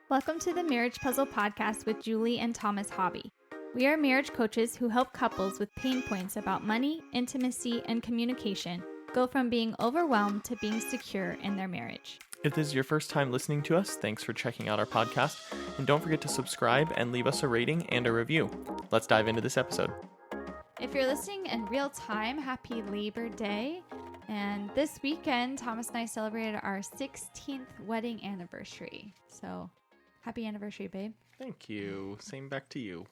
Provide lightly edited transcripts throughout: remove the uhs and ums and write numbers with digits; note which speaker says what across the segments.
Speaker 1: Welcome to the Marriage Puzzle Podcast with Julie and Thomas Hobby. We are marriage coaches who help couples with pain points about money, intimacy, and communication go from being overwhelmed to being secure in their marriage.
Speaker 2: If this is your first time listening to us, thanks for checking out our podcast. And don't forget to subscribe and leave us a rating and a review. Let's dive into this episode.
Speaker 1: If you're listening in real time, happy Labor Day. And this weekend, Thomas and I celebrated our 16th wedding anniversary. So happy anniversary, babe.
Speaker 2: Thank you. Same back to you.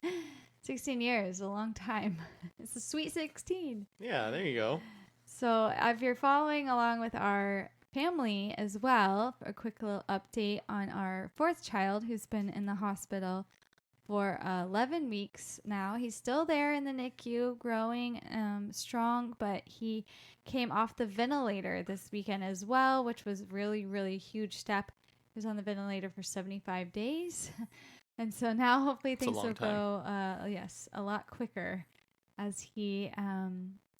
Speaker 1: 16 years, a long time. It's a sweet 16.
Speaker 2: Yeah, there you go.
Speaker 1: So if you're following along with our family as well, a quick little update on our fourth child who's been in the hospital for 11 weeks now. He's still there in the NICU, growing strong, but he came off the ventilator this weekend as well, which was really, really huge step. He was on the ventilator for 75 days. And so now hopefully things will go, a lot quicker as he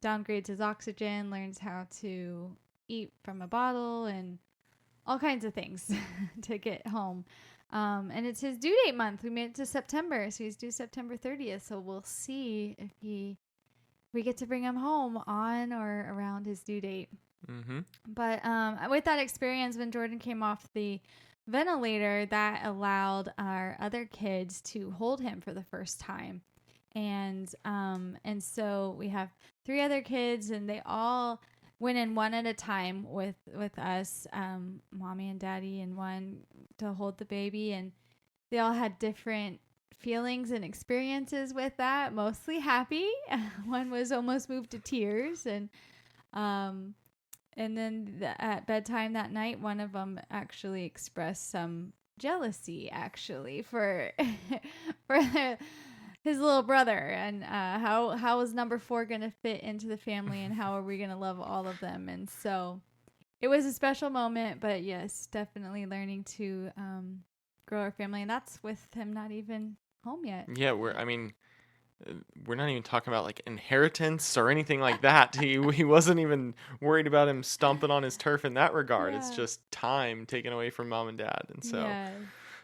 Speaker 1: downgrades his oxygen, learns how to eat from a bottle and all kinds of things to get home. And it's his due date month. We made it to September, so he's due September 30th. So we'll see if we get to bring him home on or around his due date. Mm-hmm. But with that experience, when Jordan came off the ventilator, that allowed our other kids to hold him for the first time. And so we have 3 other kids, and they all went in one at a time with us, mommy and daddy, and one to hold the baby. And they all had different feelings and experiences with that, mostly happy. One was almost moved to tears. And then at bedtime that night, one of them actually expressed some jealousy, actually, for his little brother, and how is number 4 going to fit into the family, and how are we going to love all of them? And so it was a special moment, but yes, definitely learning to grow our family, and that's with him not even home yet.
Speaker 2: Yeah, we're not even talking about like inheritance or anything like that. He wasn't even worried about him stomping on his turf in that regard. Yeah. It's just time taken away from mom and dad. And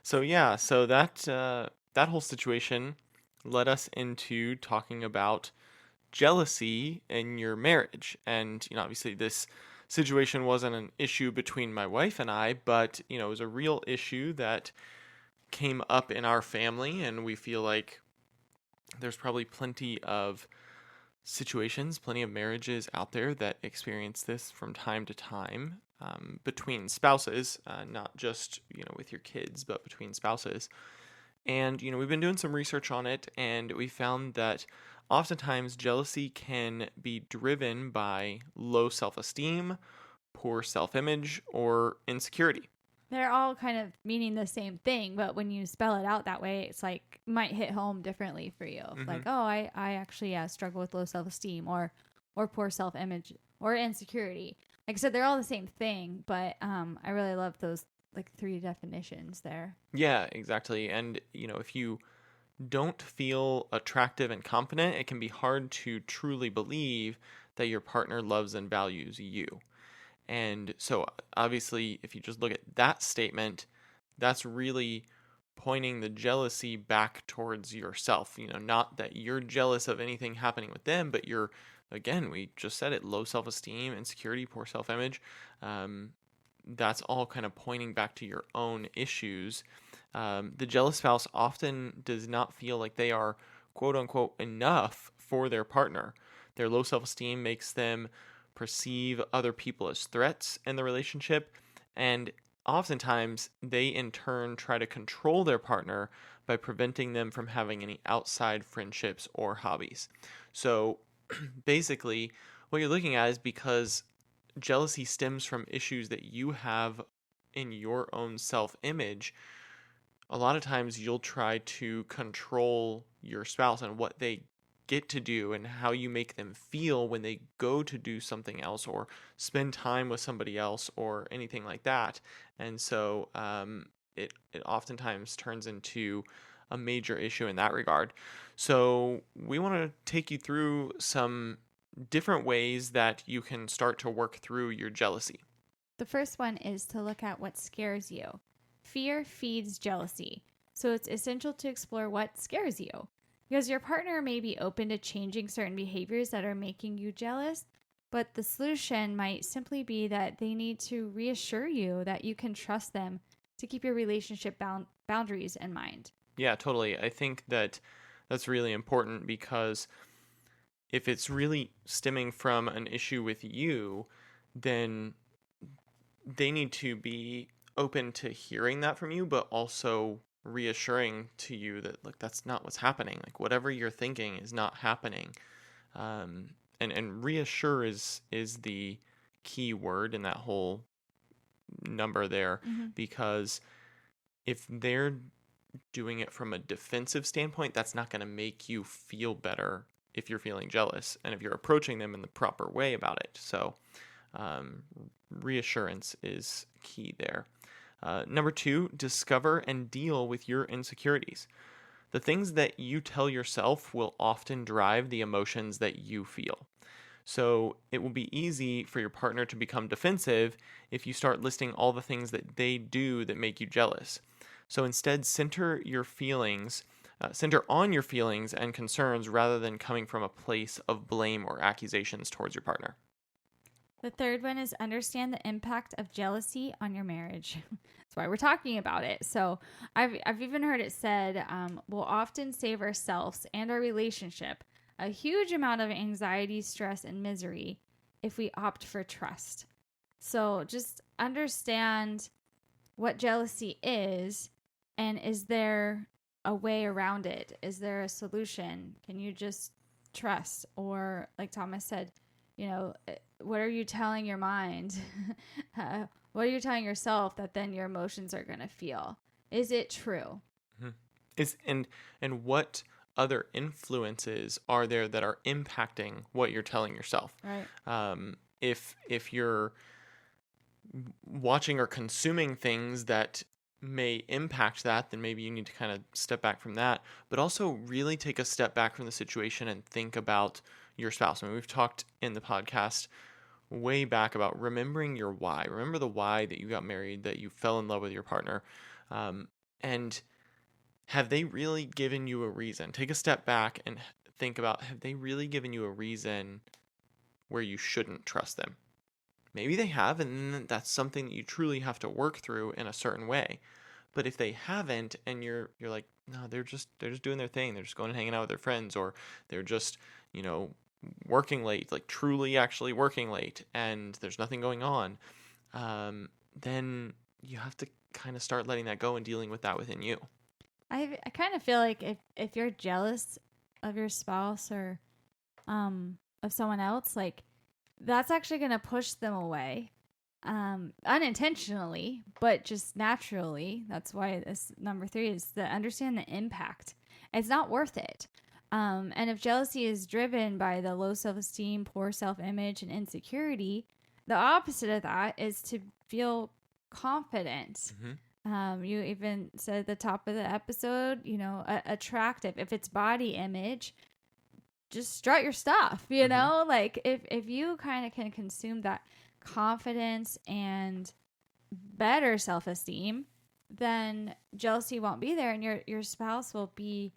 Speaker 2: so that whole situation led us into talking about jealousy in your marriage. And, obviously this situation wasn't an issue between my wife and I, but, it was a real issue that came up in our family, and we feel like there's probably plenty of situations, plenty of marriages out there that experience this from time to time between spouses, not just, with your kids, but between spouses. And, we've been doing some research on it, and we found that oftentimes jealousy can be driven by low self-esteem, poor self-image, or insecurity.
Speaker 1: They're all kind of meaning the same thing, but when you spell it out that way, it's like might hit home differently for you. Mm-hmm. Like, oh, I actually struggle with low self-esteem or poor self-image or insecurity. Like I said, they're all the same thing, but I really love those like 3 definitions there.
Speaker 2: Yeah, exactly. And, if you don't feel attractive and confident, it can be hard to truly believe that your partner loves and values you. And so obviously, if you just look at that statement, that's really pointing the jealousy back towards yourself. Not that you're jealous of anything happening with them, but you're, again, we just said it, low self-esteem, insecurity, poor self-image. That's all kind of pointing back to your own issues. The jealous spouse often does not feel like they are, quote unquote, enough for their partner. Their low self-esteem makes them perceive other people as threats in the relationship, and oftentimes they in turn try to control their partner by preventing them from having any outside friendships or hobbies. So basically what you're looking at is because jealousy stems from issues that you have in your own self-image, a lot of times you'll try to control your spouse and what they get to do and how you make them feel when they go to do something else or spend time with somebody else or anything like that. And so it oftentimes turns into a major issue in that regard. So we want to take you through some different ways that you can start to work through your jealousy.
Speaker 1: The first one is to look at what scares you. fear feeds jealousy. So it's essential to explore what scares you. Because your partner may be open to changing certain behaviors that are making you jealous, but the solution might simply be that they need to reassure you that you can trust them to keep your relationship boundaries in mind.
Speaker 2: Yeah, totally. I think that that's really important because if it's really stemming from an issue with you, then they need to be open to hearing that from you, but also reassuring to you that, look, that's not what's happening. Like, whatever you're thinking is not happening. And reassure is the key word in that whole number there, because if they're doing it from a defensive standpoint, that's not going to make you feel better if you're feeling jealous and if you're approaching them in the proper way about it. So reassurance is key there. Number 2, discover and deal with your insecurities. The things that you tell yourself will often drive the emotions that you feel. So it will be easy for your partner to become defensive if you start listing all the things that they do that make you jealous. So instead, center on your feelings and concerns rather than coming from a place of blame or accusations towards your partner.
Speaker 1: The third one is understand the impact of jealousy on your marriage. That's why we're talking about it. So I've even heard it said, we'll often save ourselves and our relationship a huge amount of anxiety, stress, and misery if we opt for trust. So just understand what jealousy is, and is there a way around it? Is there a solution? Can you just trust? Or like Thomas said, what are you telling your mind? What are you telling yourself that then your emotions are going to feel? Is it true?
Speaker 2: And what other influences are there that are impacting what you're telling yourself?
Speaker 1: Right.
Speaker 2: If you're watching or consuming things that may impact that, then maybe you need to kind of step back from that, but also really take a step back from the situation and think about your spouse. I mean, we've talked in the podcast way back about remembering your why. Remember the why that you got married, that you fell in love with your partner. And have they really given you a reason? Take a step back and think about, have they really given you a reason where you shouldn't trust them? Maybe they have, and that's something that you truly have to work through in a certain way. But if they haven't, and you're like, no, they're just doing their thing. They're just going and hanging out with their friends, or they're just, working late, like truly actually working late, and there's nothing going on, then you have to kind of start letting that go and dealing with that within you.
Speaker 1: I kind of feel like if you're jealous of your spouse or of someone else, like that's actually going to push them away unintentionally, but just naturally. That's why this number 3 is to understand the impact. It's not worth it. And if jealousy is driven by the low self-esteem, poor self-image, and insecurity, the opposite of that is to feel confident. You even said at the top of the episode, attractive. If it's body image, just strut your stuff, like if you kind of can consume that confidence and better self-esteem, then jealousy won't be there, and your spouse will be,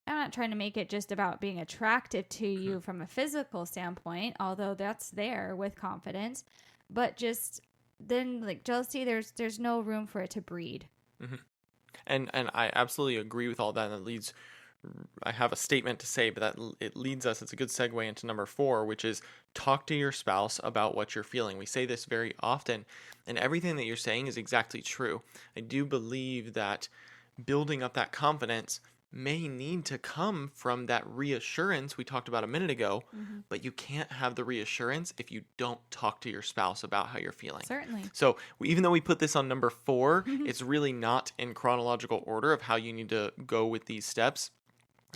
Speaker 1: I'm not trying to make it just about being attractive to you from a physical standpoint, although that's there with confidence, but just then like jealousy, there's no room for it to breed.
Speaker 2: And I absolutely agree with all that. And I have a statement to say, but it leads us, it's a good segue into number 4, which is talk to your spouse about what you're feeling. We say this very often, and everything that you're saying is exactly true. I do believe that building up that confidence may need to come from that reassurance we talked about a minute ago, but you can't have the reassurance if you don't talk to your spouse about how you're feeling.
Speaker 1: Certainly.
Speaker 2: So even though we put this on number 4, it's really not in chronological order of how you need to go with these steps.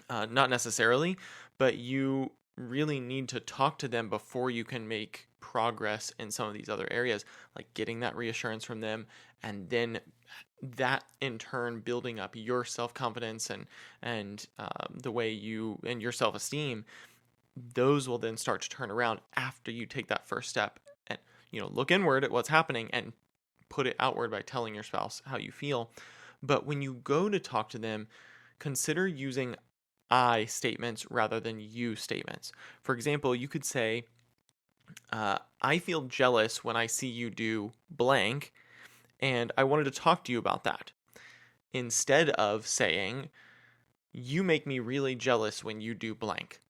Speaker 2: Not necessarily, but you really need to talk to them before you can make progress in some of these other areas, like getting that reassurance from them, and then that in turn building up your self-confidence and the way you and your self-esteem. Those will then start to turn around after you take that first step and look inward at what's happening and put it outward by telling your spouse how you feel. But when you go to talk to them, consider using I statements rather than you statements. For example, you could say, I feel jealous when I see you do blank, and I wanted to talk to you about that. Instead of saying, you make me really jealous when you do blank.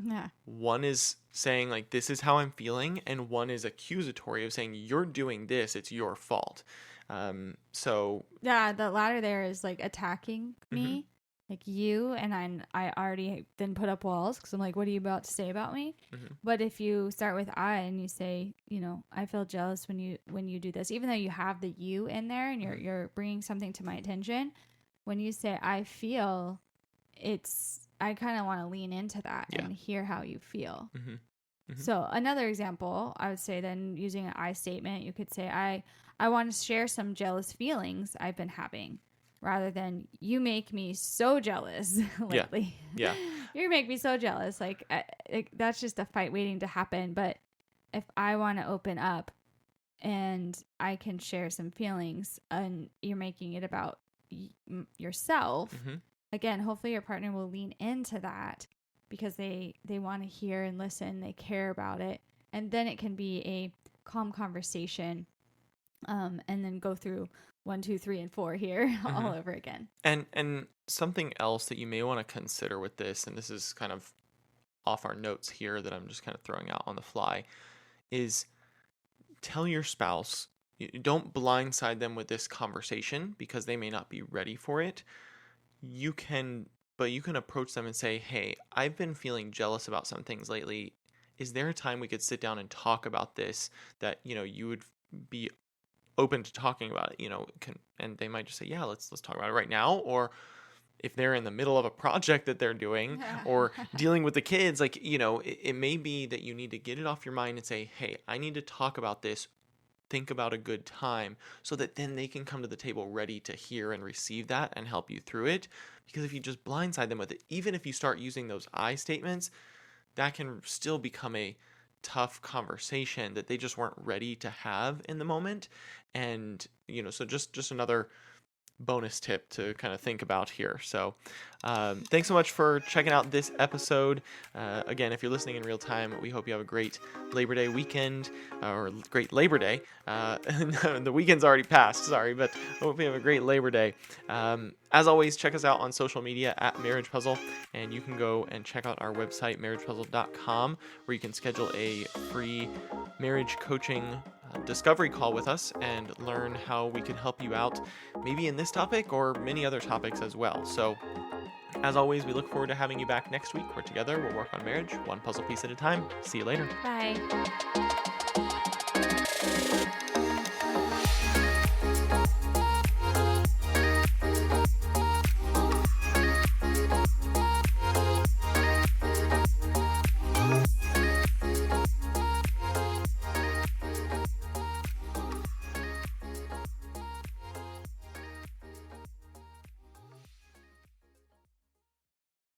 Speaker 1: Yeah.
Speaker 2: One is saying, like, this is how I'm feeling, and one is accusatory of saying, you're doing this, it's your fault. So
Speaker 1: Yeah, the latter there is like attacking me, like you, and I already then put up walls because I'm like, what are you about to say about me? But if you start with I and you say, I feel jealous when you do this, even though you have the you in there and you're bringing something to my attention, when you say I feel, I kind of want to lean into that and hear how you feel. So another example, I would say then using an I statement, you could say I want to share some jealous feelings I've been having, rather than you make me so jealous lately.
Speaker 2: Yeah.
Speaker 1: You make me so jealous. Like that's just a fight waiting to happen. But if I want to open up and I can share some feelings and you're making it about yourself, again, hopefully your partner will lean into that because they want to hear and listen. They care about it. And then it can be a calm conversation. And then go through 1, 2, 3, and 4 here all over again.
Speaker 2: And something else that you may want to consider with this, and this is kind of off our notes here that I'm just kind of throwing out on the fly, is tell your spouse, don't blindside them with this conversation because they may not be ready for it. You can approach them and say, hey, I've been feeling jealous about some things lately. Is there a time we could sit down and talk about this that, you would be open to talking about it, and they might just say, yeah, let's talk about it right now. Or if they're in the middle of a project that they're doing or dealing with the kids, like, it may be that you need to get it off your mind and say, hey, I need to talk about this. Think about a good time, so that then they can come to the table ready to hear and receive that and help you through it. Because if you just blindside them with it, even if you start using those I statements, that can still become a tough conversation that they just weren't ready to have in the moment. And so just another bonus tip to kind of think about here. So thanks so much for checking out this episode. Again, if you're listening in real time, we hope you have a great Labor Day weekend, or great Labor Day. The weekend's already passed, sorry, but I hope you have a great Labor Day. As always, check us out on social media at Marriage Puzzle, and you can go and check out our website, marriagepuzzle.com, where you can schedule a free marriage coaching discovery call with us and learn how we can help you out, maybe in this topic or many other topics as well. So, as always, we look forward to having you back next week, where together we'll work on marriage, one puzzle piece at a time. See you later.
Speaker 1: Bye.